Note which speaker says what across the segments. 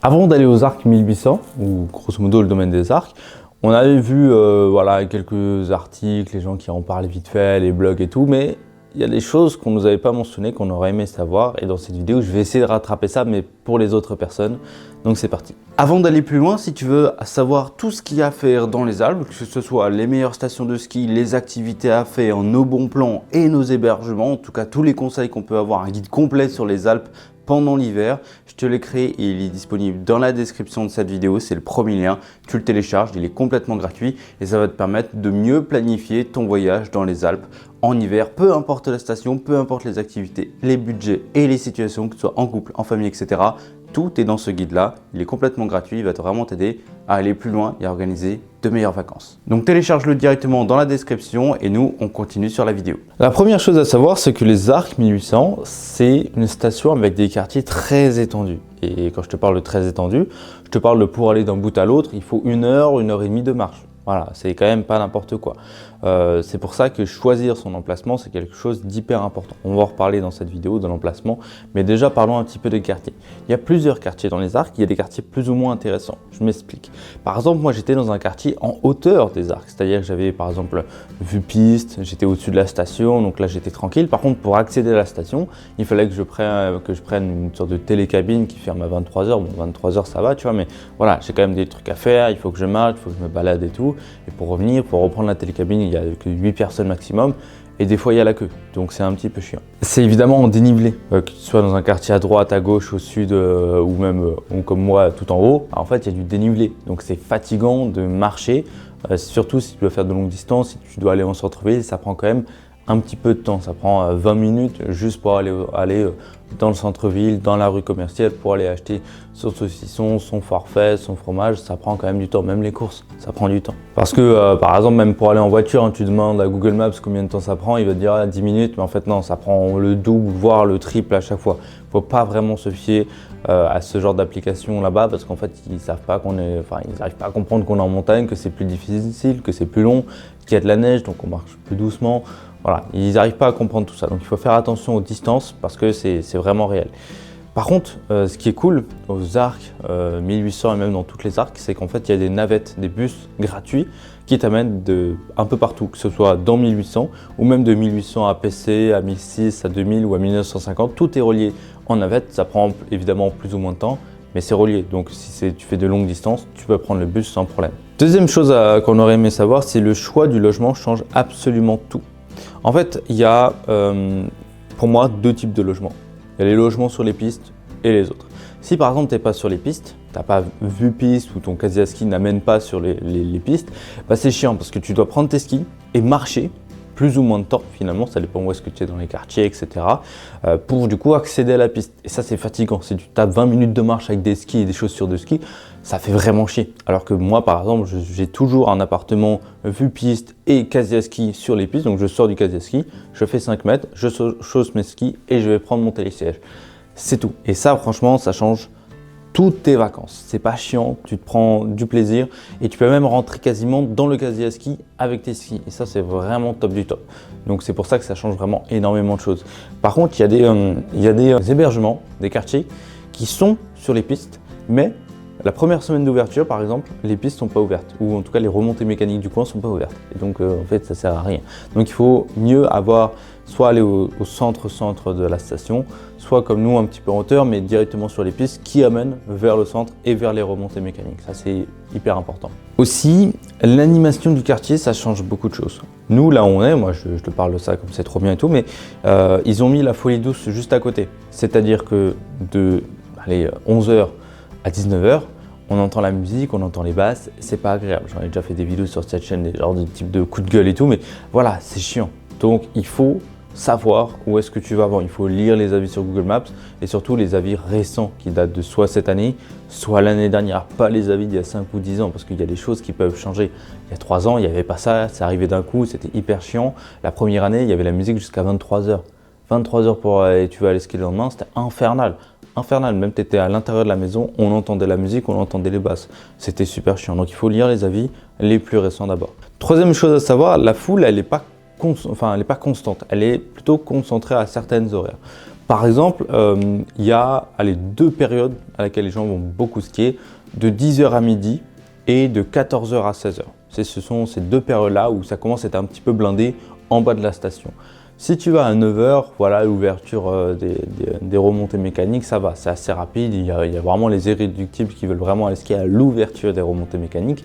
Speaker 1: Avant d'aller aux arcs 1800, ou grosso modo le domaine des arcs, on avait vu voilà, quelques articles, les gens qui en parlaient vite fait, les blogs et tout, mais il y a des choses qu'on ne nous avait pas mentionnées, qu'on aurait aimé savoir, et dans cette vidéo, je vais essayer de rattraper ça, mais pour les autres personnes, donc c'est parti. Avant d'aller plus loin, si tu veux savoir tout ce qu'il y a à faire dans les Alpes, que ce soit les meilleures stations de ski, les activités à faire, nos bons plans et nos hébergements, en tout cas tous les conseils qu'on peut avoir, un guide complet sur les Alpes pendant l'hiver, je te l'ai créé et il est disponible dans la description de cette vidéo, c'est le premier lien, tu le télécharges, il est complètement gratuit et ça va te permettre de mieux planifier ton voyage dans les Alpes en hiver, peu importe la station, peu importe les activités, les budgets et les situations, que ce soit en couple, en famille, etc. Tout est dans ce guide-là, il est complètement gratuit, il va vraiment t'aider à aller plus loin et à organiser de meilleures vacances. Donc télécharge-le directement dans la description et nous, on continue sur la vidéo. La première chose à savoir, c'est que les Arcs 1800, c'est une station avec des quartiers très étendus. Et quand je te parle de très étendu, je te parle de pour aller d'un bout à l'autre, il faut 1 heure, 1 heure et demie de marche. Voilà, c'est quand même pas n'importe quoi. C'est pour ça que choisir son emplacement, c'est quelque chose d'hyper important. On va en reparler dans cette vidéo de l'emplacement, mais déjà parlons un petit peu des quartiers. Il y a plusieurs quartiers dans les Arcs, il y a des quartiers plus ou moins intéressants. Je m'explique. Par exemple, moi j'étais dans un quartier en hauteur des Arcs, c'est-à-dire que j'avais par exemple vue piste, j'étais au-dessus de la station, donc là j'étais tranquille. Par contre, pour accéder à la station, il fallait que je prenne une sorte de télécabine qui ferme à 23h. Bon, 23h ça va, tu vois, mais voilà, j'ai quand même des trucs à faire, il faut que je marche, il faut que je me balade et tout. Et pour revenir, pour reprendre la télécabine, il n'y a que 8 personnes maximum et des fois il y a la queue, donc c'est un petit peu chiant. C'est évidemment en dénivelé, que tu sois dans un quartier à droite, à gauche, au sud ou même comme moi tout en haut, en fait il y a du dénivelé, donc c'est fatigant de marcher, surtout si tu dois faire de longues distances, si tu dois aller en centre-ville, ça prend quand même un petit peu de temps, ça prend 20 minutes juste pour aller dans le centre-ville, dans la rue commerciale, pour aller acheter son saucisson, son forfait, son fromage, ça prend quand même du temps, même les courses, ça prend du temps. Parce que par exemple, même pour aller en voiture, hein, tu demandes à Google Maps combien de temps ça prend, il va te dire 10 minutes, mais en fait non, ça prend le double, voire le triple à chaque fois. Il ne faut pas vraiment se fier à ce genre d'application là-bas, parce qu'en fait, ils savent pas ils n'arrivent pas à comprendre qu'on est en montagne, que c'est plus difficile, que c'est plus long, qu'il y a de la neige, donc on marche plus doucement. Voilà, ils n'arrivent pas à comprendre tout ça, donc il faut faire attention aux distances parce que c'est vraiment réel. Par contre, ce qui est cool aux Arcs 1800 et même dans toutes les Arcs, c'est qu'en fait il y a des navettes, des bus gratuits qui t'amènent un peu partout, que ce soit dans 1800 ou même de 1800 à PC, à 1006, à 2000 ou à 1950, tout est relié en navette, ça prend évidemment plus ou moins de temps, mais c'est relié, donc si tu fais de longues distances, tu peux prendre le bus sans problème. Deuxième chose qu'on aurait aimé savoir, c'est le choix du logement change absolument tout. En fait, il y a pour moi 2 types de logements. Il y a les logements sur les pistes et les autres. Si par exemple tu n'es pas sur les pistes, tu n'as pas vu piste ou ton casier à ski n'amène pas sur les pistes, bah c'est chiant parce que tu dois prendre tes skis et marcher plus ou moins de temps finalement, ça dépend où est-ce que tu es dans les quartiers, etc. Pour du coup accéder à la piste. Et ça c'est fatigant, si tu tapes 20 minutes de marche avec des skis et des chaussures de ski, ça fait vraiment chier. Alors que moi par exemple, j'ai toujours un appartement vue piste et casier à ski sur les pistes, donc je sors du casier à ski, je fais 5 mètres, je chausse mes skis et je vais prendre mon télésiège. C'est tout. Et ça franchement, ça change toutes tes vacances. C'est pas chiant, tu te prends du plaisir et tu peux même rentrer quasiment dans le casier à ski avec tes skis. Et ça, c'est vraiment top du top. Donc c'est pour ça que ça change vraiment énormément de choses. Par contre, il y a des hébergements, des quartiers qui sont sur les pistes, mais la première semaine d'ouverture, par exemple, les pistes sont pas ouvertes, ou en tout cas les remontées mécaniques du coin sont pas ouvertes. Et donc en fait, ça sert à rien. Donc il faut mieux soit aller au centre de la station, soit comme nous un petit peu en hauteur, mais directement sur les pistes qui amènent vers le centre et vers les remontées mécaniques. Ça c'est hyper important. Aussi, l'animation du quartier, ça change beaucoup de choses. Nous, là où on est, moi je te parle de ça comme c'est trop bien et tout, mais ils ont mis la Folie Douce juste à côté. C'est-à-dire que de 11h à 19h, on entend la musique, on entend les basses, c'est pas agréable. J'en ai déjà fait des vidéos sur cette chaîne, des genres de type de coups de gueule et tout, mais voilà, c'est chiant. Donc il faut savoir où est-ce que tu vas avant. Il faut lire les avis sur Google Maps et surtout les avis récents qui datent de soit cette année, soit l'année dernière. Pas les avis d'il y a 5 ou 10 ans parce qu'il y a des choses qui peuvent changer. Il y a 3 ans, il n'y avait pas ça, c'est arrivé d'un coup, c'était hyper chiant. La première année, il y avait la musique jusqu'à 23h. 23h pour tu vas aller skier le lendemain, c'était infernal. Infernal, même tu étais à l'intérieur de la maison, on entendait la musique, on entendait les basses. C'était super chiant, donc il faut lire les avis les plus récents d'abord. Troisième chose à savoir, la foule, elle n'est pas constante, elle est plutôt concentrée à certaines horaires. Par exemple, il y a deux périodes à laquelle les gens vont beaucoup skier, de 10h à midi et de 14h à 16h. Ce sont ces deux périodes-là où ça commence à être un petit peu blindé en bas de la station. Si tu vas à 9h, voilà, l'ouverture des remontées mécaniques, ça va, c'est assez rapide. Il y a vraiment les irréductibles qui veulent vraiment aller skier à l'ouverture des remontées mécaniques.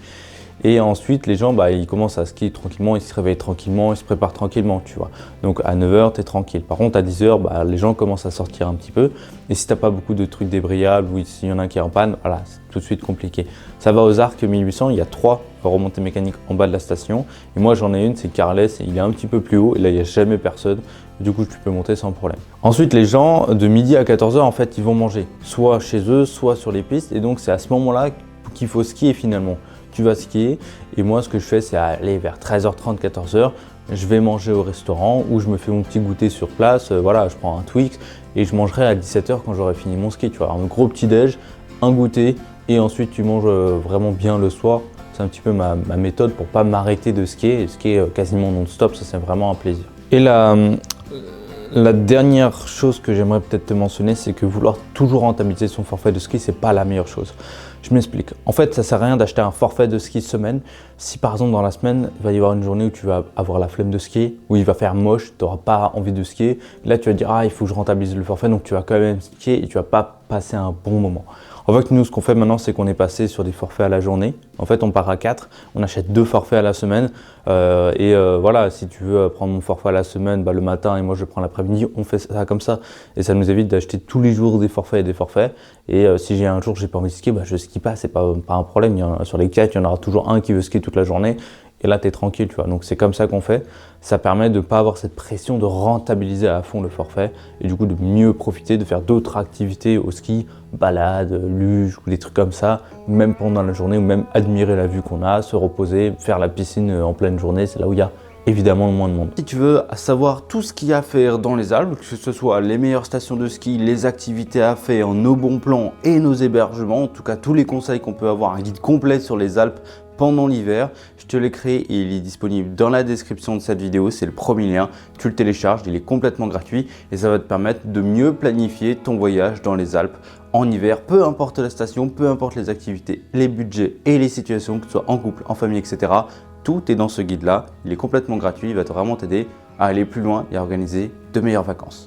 Speaker 1: Et ensuite, les gens, ils commencent à skier tranquillement, ils se réveillent tranquillement, ils se préparent tranquillement, tu vois. Donc à 9h, tu es tranquille. Par contre, à 10h, les gens commencent à sortir un petit peu. Et si tu n'as pas beaucoup de trucs débrayables ou s'il y en a un qui est en panne, voilà, c'est tout de suite compliqué. Ça va aux Arcs 1800, il y a 3 remontées mécaniques en bas de la station. Et moi, j'en ai une, c'est Carless, il est un petit peu plus haut. Et là, il n'y a jamais personne. Du coup, tu peux monter sans problème. Ensuite, les gens, de midi à 14h, en fait, ils vont manger. Soit chez eux, soit sur les pistes. Et donc, c'est à ce moment-là qu'il faut skier finalement. Tu vas skier et moi ce que je fais c'est aller vers 13h30, 14h, je vais manger au restaurant ou je me fais mon petit goûter sur place, voilà, je prends un Twix et je mangerai à 17h quand j'aurai fini mon ski, tu vois, un gros petit déj, un goûter et ensuite tu manges vraiment bien le soir. C'est un petit peu ma méthode pour pas m'arrêter de skier et skier quasiment non-stop, ça c'est vraiment un plaisir. Et la dernière chose que j'aimerais peut-être te mentionner, c'est que vouloir toujours rentabiliser son forfait de ski, c'est pas la meilleure chose. Je m'explique. En fait, ça sert à rien d'acheter un forfait de ski semaine. Si par exemple dans la semaine, il va y avoir une journée où tu vas avoir la flemme de skier, où il va faire moche, tu n'auras pas envie de skier. Là, tu vas dire, il faut que je rentabilise le forfait, donc tu vas quand même skier et tu vas pas passer un bon moment. En fait, nous, ce qu'on fait maintenant, c'est qu'on est passé sur des forfaits à la journée. En fait, on part à 4, on achète 2 forfaits à la semaine. Voilà, si tu veux prendre mon forfait à la semaine, le matin et moi je prends l'après-midi, on fait ça comme ça. Et ça nous évite d'acheter tous les jours des forfaits et des forfaits. Et si j'ai un jour j'ai pas envie de skier, je skie pas, c'est pas un problème. Sur les 4, il y en aura toujours un qui veut skier toute la journée. Et là, tu es tranquille, tu vois. Donc, c'est comme ça qu'on fait. Ça permet de ne pas avoir cette pression de rentabiliser à fond le forfait et du coup de mieux profiter, de faire d'autres activités au ski, balade, luge ou des trucs comme ça, même pendant la journée ou même admirer la vue qu'on a, se reposer, faire la piscine en pleine journée. C'est là où il y a évidemment le moins de monde. Si tu veux savoir tout ce qu'il y a à faire dans les Alpes, que ce soit les meilleures stations de ski, les activités à faire, nos bons plans et nos hébergements, en tout cas tous les conseils qu'on peut avoir, un guide complet sur les Alpes pendant l'hiver, je te l'ai créé et il est disponible dans la description de cette vidéo, c'est le premier lien, tu le télécharges, il est complètement gratuit et ça va te permettre de mieux planifier ton voyage dans les Alpes en hiver, peu importe la station, peu importe les activités, les budgets et les situations, que ce soit en couple, en famille, etc. Tout est dans ce guide-là, il est complètement gratuit, il va vraiment t'aider à aller plus loin et à organiser de meilleures vacances.